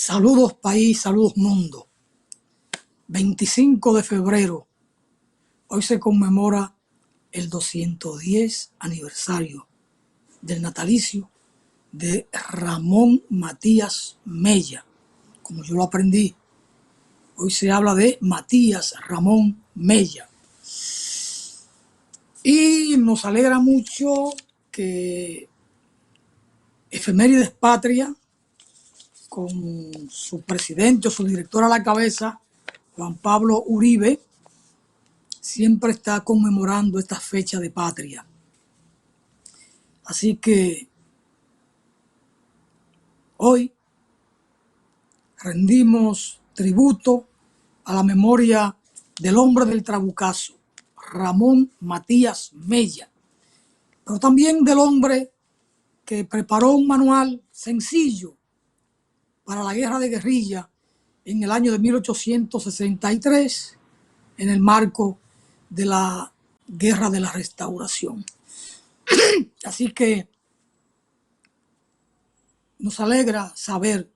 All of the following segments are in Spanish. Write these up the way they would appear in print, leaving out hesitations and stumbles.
Saludos país, saludos mundo. 25 de febrero. Hoy se conmemora el 210 aniversario del natalicio de Ramón Matías Mella. Como yo lo aprendí, hoy se habla de Matías Ramón Mella. Y nos alegra mucho que Efemérides Patria, con su presidente o su director a la cabeza, Juan Pablo Uribe, siempre está conmemorando esta fecha de patria. Así que hoy rendimos tributo a la memoria del hombre del Trabucazo, Ramón Matías Mella, pero también del hombre que preparó un manual sencillo para la guerra de guerrilla en el año de 1863, en el marco de la Guerra de la Restauración. Así que nos alegra saber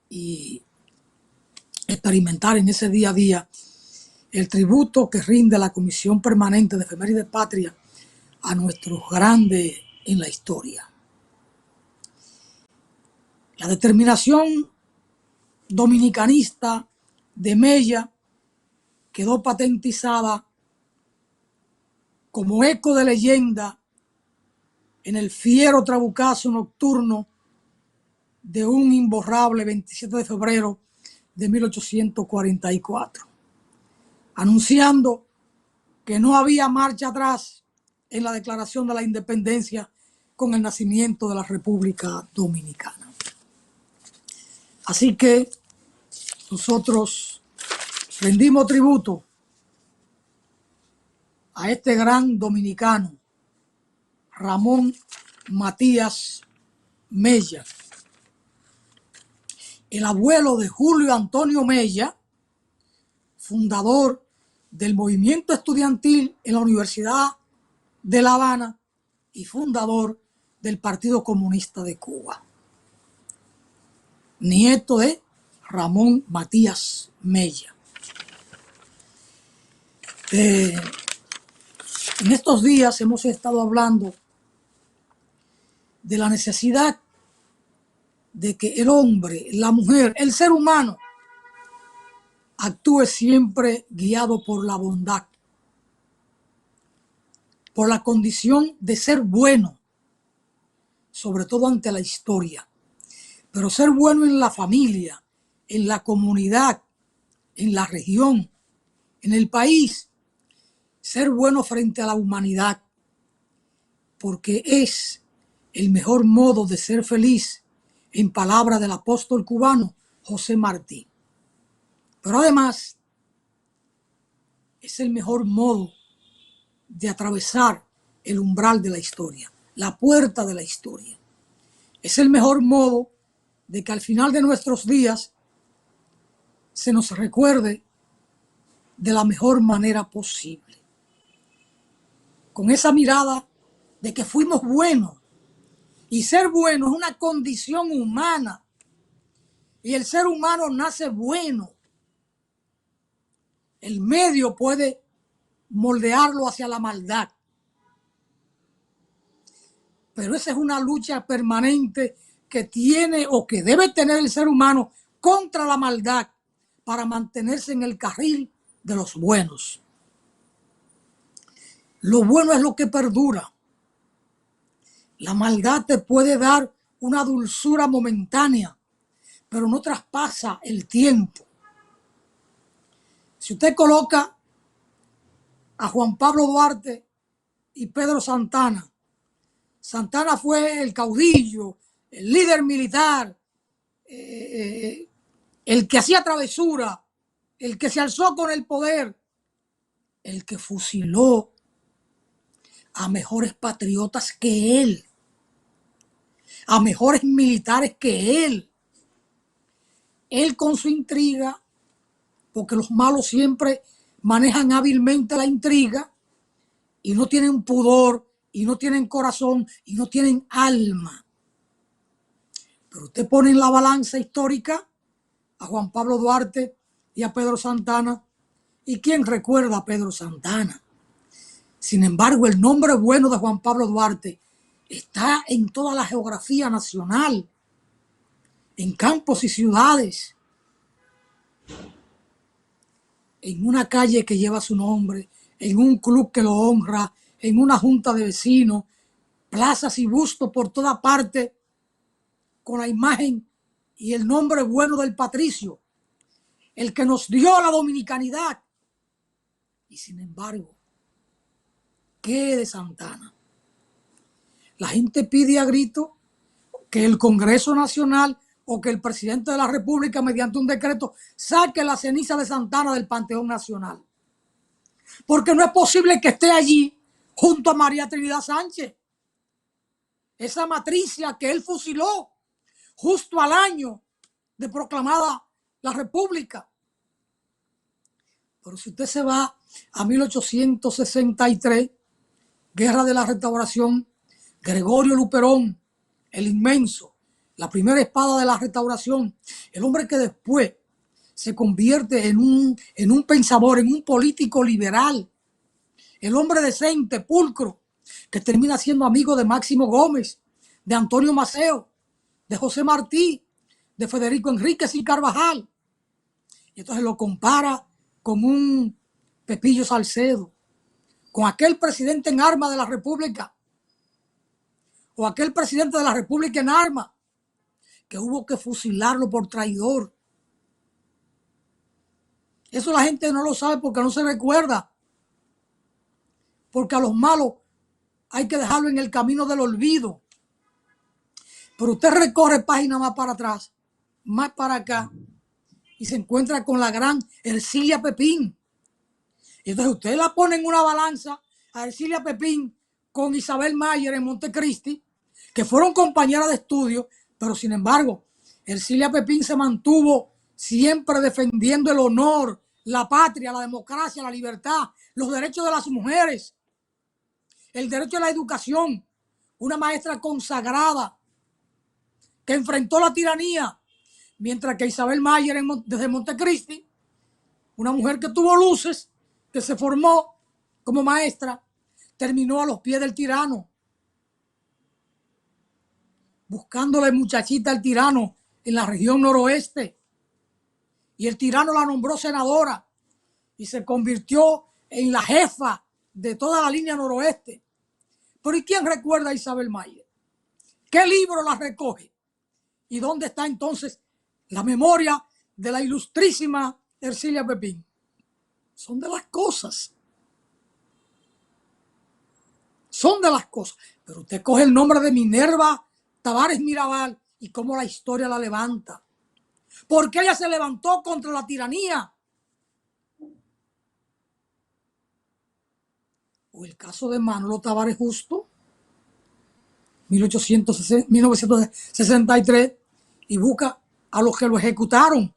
y experimentar en ese día a día el tributo que rinde la Comisión Permanente de Efemérides Patria a nuestros grandes en la historia. La determinación dominicanista de Mella quedó patentizada como eco de leyenda en el fiero trabucazo nocturno de un imborrable 27 de febrero de 1844, anunciando que no había marcha atrás en la declaración de la independencia con el nacimiento de la República Dominicana. Así que nosotros rendimos tributo a este gran dominicano, Ramón Matías Mella, el abuelo de Julio Antonio Mella, fundador del movimiento estudiantil en la Universidad de La Habana y fundador del Partido Comunista de Cuba. Nieto de Ramón Matías Mella. En estos días hemos estado hablando de la necesidad de que el hombre, la mujer, el ser humano actúe siempre guiado por la bondad, por la condición de ser bueno, sobre todo ante la historia, pero ser bueno en la familia, en la comunidad, en la región, en el país, ser bueno frente a la humanidad, porque es el mejor modo de ser feliz, en palabras del apóstol cubano José Martí. Pero además es el mejor modo de atravesar el umbral de la historia, la puerta de la historia. Es el mejor modo de que al final de nuestros días se nos recuerde de la mejor manera posible. Con esa mirada de que fuimos buenos. Y ser bueno es una condición humana. Y el ser humano nace bueno. El medio puede moldearlo hacia la maldad. Pero esa es una lucha permanente que tiene o que debe tener el ser humano contra la maldad para mantenerse en el carril de los buenos. Lo bueno es lo que perdura. La maldad te puede dar una dulzura momentánea, pero no traspasa el tiempo. Si usted coloca a Juan Pablo Duarte y Pedro Santana, Santana fue el caudillo, el líder militar, el que hacía travesura, el que se alzó con el poder, el que fusiló a mejores patriotas que él, a mejores militares que él. Él con su intriga, porque los malos siempre manejan hábilmente la intriga y no tienen pudor, y no tienen corazón, y no tienen alma. Pero usted pone en la balanza histórica a Juan Pablo Duarte y a Pedro Santana. ¿Y quién recuerda a Pedro Santana? Sin embargo, el nombre bueno de Juan Pablo Duarte está en toda la geografía nacional, en campos y ciudades, en una calle que lleva su nombre, en un club que lo honra, en una junta de vecinos, plazas y bustos por toda parte, con la imagen y el nombre bueno del patricio, el que nos dio la dominicanidad. Y sin embargo, ¿qué de Santana? La gente pide a grito que el Congreso Nacional o que el presidente de la República, mediante un decreto, saque la ceniza de Santana del Panteón Nacional. Porque no es posible que esté allí junto a María Trinidad Sánchez, esa matricia que él fusiló justo al año de proclamada la República. Pero si usted se va a 1863, Guerra de la Restauración, Gregorio Luperón, el inmenso, la primera espada de la Restauración, el hombre que después se convierte en un pensador, en un político liberal, el hombre decente, pulcro, que termina siendo amigo de Máximo Gómez, de Antonio Maceo, de José Martí, de Federico Enríquez y Carvajal. Y entonces lo compara con un Pepillo Salcedo, con aquel presidente en armas de la República, o aquel presidente de la República en armas, que hubo que fusilarlo por traidor. Eso la gente no lo sabe porque no se recuerda. Porque a los malos hay que dejarlo en el camino del olvido. Pero usted recorre páginas más para atrás, más para acá, y se encuentra con la gran Ercilia Pepín. Y entonces usted la pone en una balanza a Ercilia Pepín con Isabel Mayer en Montecristi, que fueron compañeras de estudio, pero sin embargo, Ercilia Pepín se mantuvo siempre defendiendo el honor, la patria, la democracia, la libertad, los derechos de las mujeres, el derecho a la educación, una maestra consagrada que enfrentó la tiranía, mientras que Isabel Mayer desde Montecristi, una mujer que tuvo luces, que se formó como maestra, terminó a los pies del tirano, buscándole muchachita al tirano en la región noroeste. Y el tirano la nombró senadora y se convirtió en la jefa de toda la línea noroeste. Pero ¿y quién recuerda a Isabel Mayer? ¿Qué libro la recoge? ¿Y dónde está entonces la memoria de la ilustrísima Ercilia Pepín? Son de las cosas. Son de las cosas. Pero usted coge el nombre de Minerva Tavares Mirabal y cómo la historia la levanta. Porque ella se levantó contra la tiranía. O el caso de Manolo Tavares Justo, 1963, y busca a los que lo ejecutaron.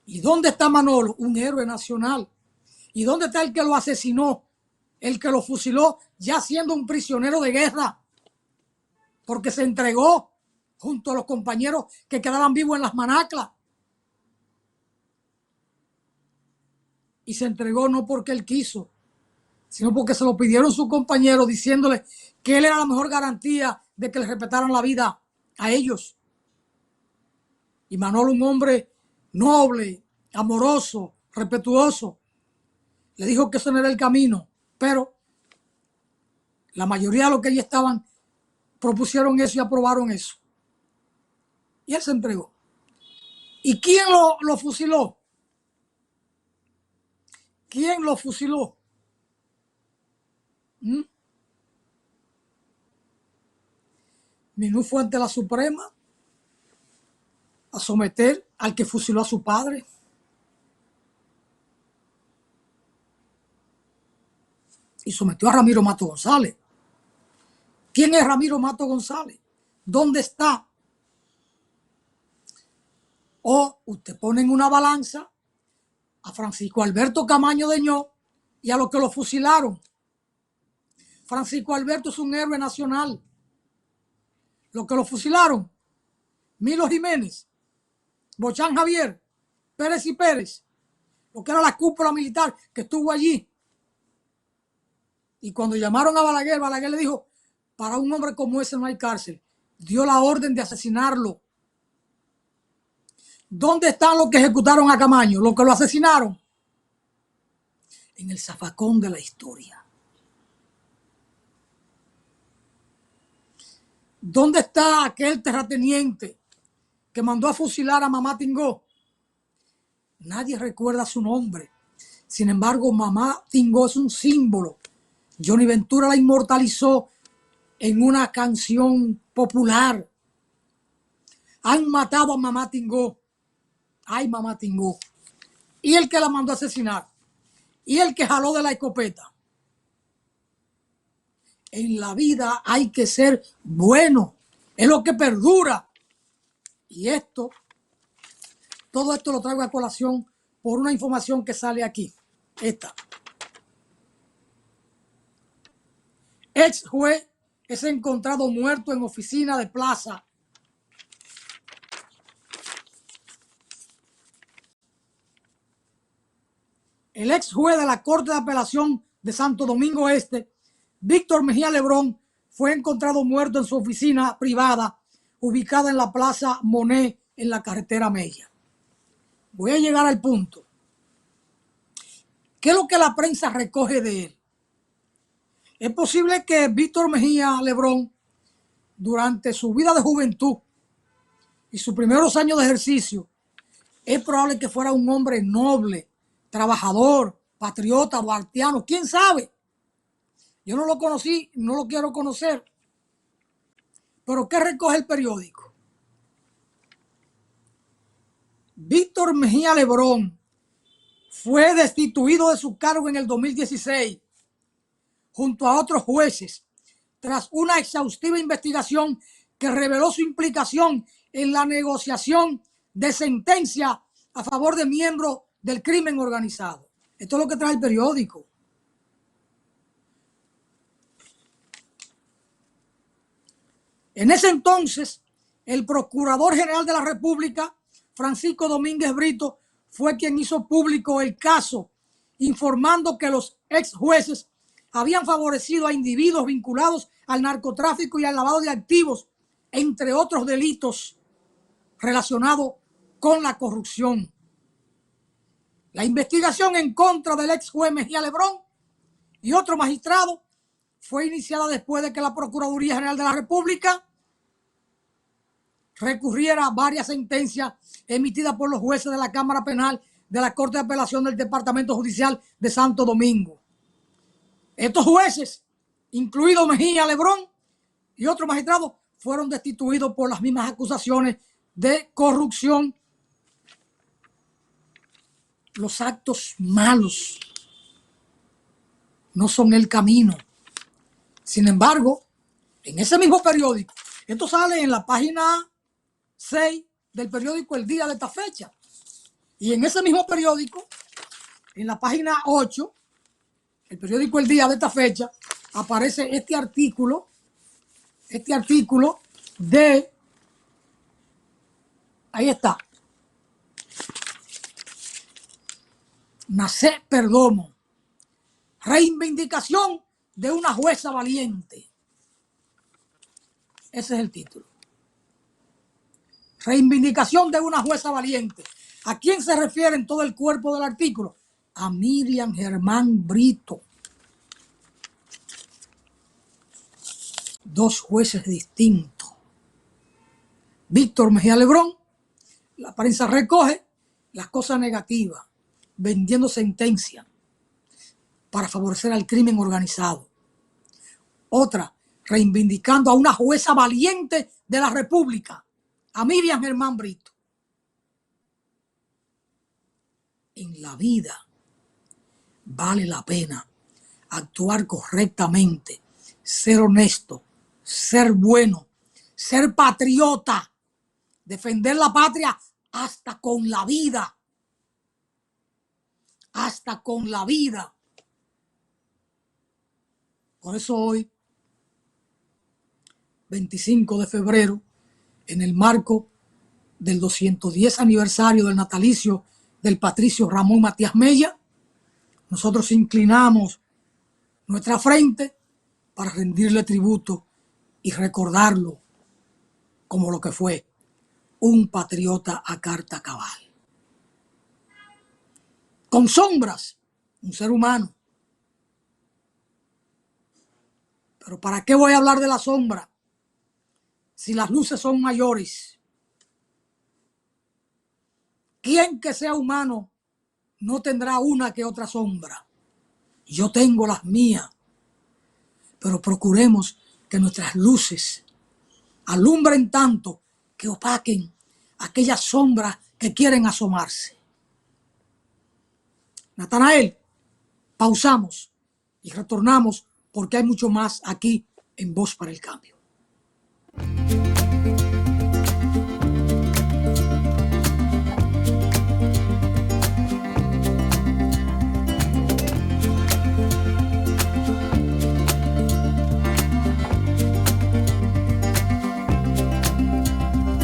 ¿Y dónde está Manolo? Un héroe nacional. ¿Y dónde está el que lo asesinó? El que lo fusiló ya siendo un prisionero de guerra, porque se entregó junto a los compañeros que quedaban vivos en las manaclas. Y se entregó no porque él quiso, sino porque se lo pidieron sus compañeros diciéndole que él era la mejor garantía de que le respetaran la vida a ellos. Y Manolo, un hombre noble, amoroso, respetuoso, le dijo que eso no era el camino, pero la mayoría de los que allí estaban propusieron eso y aprobaron eso. Y él se entregó. ¿Y quién lo fusiló? ¿Quién lo fusiló? Minú fue ante la Suprema a someter al que fusiló a su padre. Y sometió a Ramiro Mato González. ¿Quién es Ramiro Mato González? ¿Dónde está? O usted pone en una balanza a Francisco Alberto Camaño Deñó y a los que lo fusilaron. Francisco Alberto es un héroe nacional. Los que lo fusilaron, Milo Jiménez, Bochán Javier, Pérez y Pérez, lo que era la cúpula militar que estuvo allí. Y cuando llamaron a Balaguer, Balaguer le dijo, para un hombre como ese no hay cárcel. Dio la orden de asesinarlo. ¿Dónde están los que ejecutaron a Camaño? Los que lo asesinaron. En el zafacón de la historia. ¿Dónde está aquel terrateniente que mandó a fusilar a Mamá Tingó? Nadie recuerda su nombre. Sin embargo, Mamá Tingó es un símbolo. Johnny Ventura la inmortalizó en una canción popular. Han matado a Mamá Tingó. Ay, Mamá Tingó. Y el que la mandó a asesinar. Y el que jaló de la escopeta. En la vida hay que ser bueno. Es lo que perdura. Y todo esto lo traigo a colación por una información que sale aquí. Esta. Ex juez es encontrado muerto en oficina de plaza. El ex juez de la Corte de Apelación de Santo Domingo Este, Víctor Mejía Lebrón, fue encontrado muerto en su oficina privada ubicada en la Plaza Monet en la carretera Mella. Voy a llegar al punto. ¿Qué es lo que la prensa recoge de él? Es posible que Víctor Mejía Lebrón, durante su vida de juventud y sus primeros años de ejercicio, es probable que fuera un hombre noble, trabajador, patriota, duartiano, quién sabe. Yo no lo conocí, no lo quiero conocer. Pero ¿qué recoge el periódico? Víctor Mejía Lebrón fue destituido de su cargo en el 2016 junto a otros jueces tras una exhaustiva investigación que reveló su implicación en la negociación de sentencia a favor de miembros del crimen organizado. Esto es lo que trae el periódico. En ese entonces, el Procurador General de la República, Francisco Domínguez Brito, fue quien hizo público el caso, informando que los ex jueces habían favorecido a individuos vinculados al narcotráfico y al lavado de activos, entre otros delitos relacionados con la corrupción. La investigación en contra del ex juez Mejía Lebrón y otro magistrado fue iniciada después de que la Procuraduría General de la República recurriera a varias sentencias emitidas por los jueces de la Cámara Penal de la Corte de Apelación del Departamento Judicial de Santo Domingo. Estos jueces, incluido Mejía Lebrón y otros magistrados, fueron destituidos por las mismas acusaciones de corrupción. Los actos malos no son el camino. Sin embargo, en ese mismo periódico, esto sale en la página 6 del periódico El Día de esta fecha. Y en ese mismo periódico, en la página 8, el periódico El Día de esta fecha, aparece este artículo de, ahí está, Nacé Perdomo, reivindicación de una jueza valiente. Ese es el título. Reivindicación de una jueza valiente. ¿A quién se refiere en todo el cuerpo del artículo? A Miriam Germán Brito. Dos jueces distintos. Víctor Mejía Lebrón, la prensa recoge las cosas negativas, vendiendo sentencias para favorecer al crimen organizado. Otra, reivindicando a una jueza valiente de la República, a Miriam Germán Brito. En la vida vale la pena actuar correctamente, ser honesto, ser bueno, ser patriota, defender la patria hasta con la vida. Hasta con la vida. Por eso hoy 25 de febrero, en el marco del 210 aniversario del natalicio del patricio Ramón Matías Mella, nosotros inclinamos nuestra frente para rendirle tributo y recordarlo como lo que fue, un patriota a carta cabal. Con sombras, un ser humano. Pero ¿para qué voy a hablar de la sombra si las luces son mayores? ¿Quién que sea humano no tendrá una que otra sombra? Yo tengo las mías, pero procuremos que nuestras luces alumbren tanto que opaquen aquellas sombras que quieren asomarse. Natanael, pausamos y retornamos porque hay mucho más aquí en Voz para el Cambio.